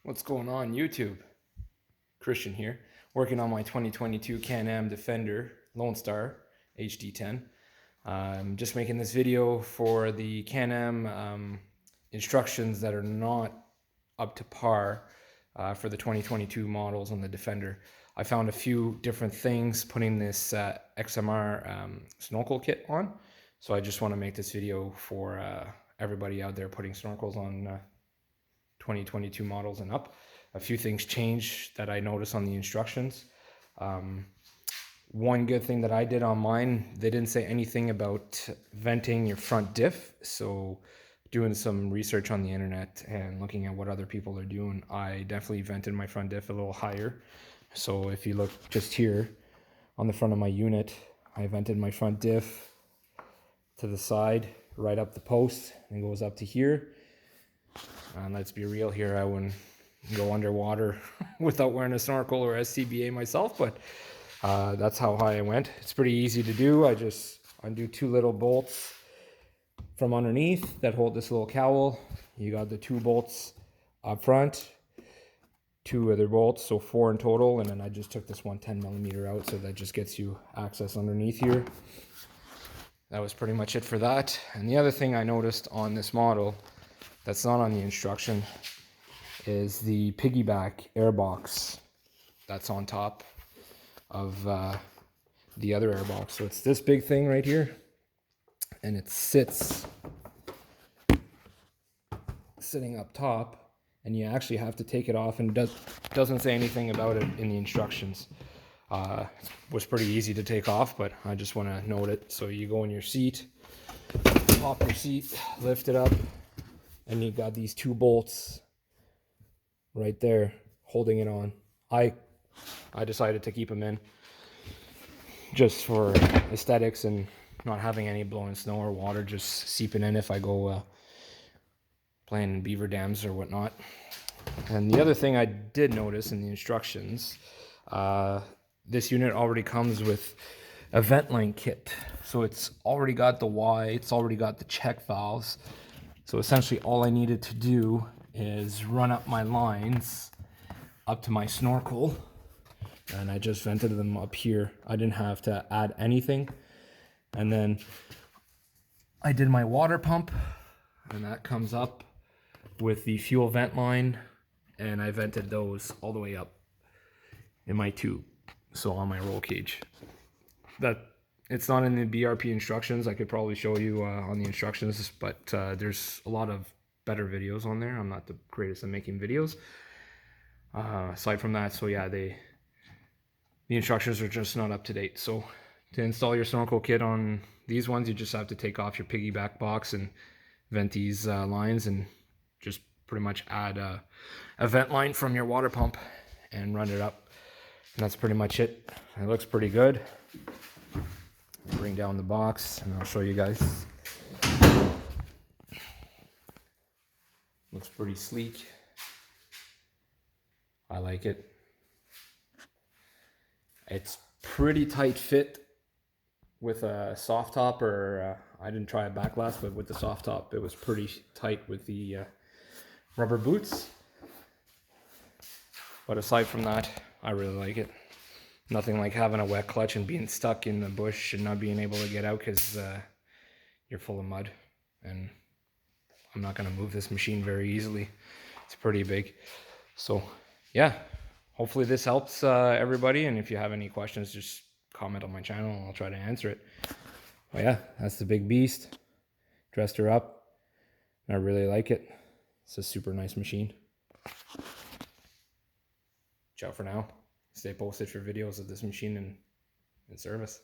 What's going on YouTube? Christian here, working on my 2022 Can-Am Defender Lone Star HD10. I'm just making this video for the Can-Am instructions that are not up to par for the 2022 models on the Defender. I found a few different things putting this XMR Snorkel kit on, so I just want to make this video for everybody out there putting snorkels on 2022 models and up. A few things changed that I noticed on the instructions. One good thing that I did on mine, they didn't say anything about venting your front diff. So doing some research on the internet and looking at what other people are doing, I definitely vented my front diff a little higher. So if you look just here on the front of my unit, I vented my front diff to the side, right up the post, and goes up to here. And let's be real here, I wouldn't go underwater without wearing a snorkel or SCBA myself, but that's how high I went. It's pretty easy to do. I just undo two little bolts from underneath that hold this little cowl. You got the two bolts up front, two other bolts, so four in total, and then I just took this one 10mm out, so that just gets you access underneath here. That was pretty much it for that. And the other thing I noticed on this model that's not on the instruction is the piggyback airbox that's on top of the other airbox. So it's this big thing right here, and it sitting up top, and you actually have to take it off, and doesn't say anything about it in the instructions. It was pretty easy to take off, but I just want to note it. So you go in your seat, pop your seat, lift it up, and you got these two bolts right there holding it on. I decided to keep them in just for aesthetics and not having any blowing snow or water just seeping in if I go playing in beaver dams or whatnot. And the other thing I did notice in the instructions, this unit already comes with a vent line kit. So it's already got the Y, it's already got the check valves. So essentially all I needed to do is run up my lines up to my snorkel, and I just vented them up here. I didn't have to add anything. And then I did my water pump, and that comes up with the fuel vent line, and I vented those all the way up in my tube, so on my roll cage. That it's not in the BRP instructions. I could probably show you on the instructions, but there's a lot of better videos on there. I'm not the greatest at making videos. Aside from that, so yeah, the instructions are just not up to date. So to install your snorkel kit on these ones, you just have to take off your piggyback box and vent these lines, and just pretty much add a vent line from your water pump and run it up. And that's pretty much it. It looks pretty good. Bring down the box and I'll show you guys. Looks pretty sleek. I like it. It's pretty tight fit with a soft top, or I didn't try a backlash, but with the soft top it was pretty tight with the rubber boots. But aside from that, I really like it. Nothing like having a wet clutch and being stuck in the bush and not being able to get out because you're full of mud. And I'm not going to move this machine very easily. It's pretty big. So yeah, hopefully this helps everybody. And if you have any questions, just comment on my channel and I'll try to answer it. But yeah, that's the big beast. Dressed her up. And I really like it. It's a super nice machine. Ciao for now. Stay posted for videos of this machine in service.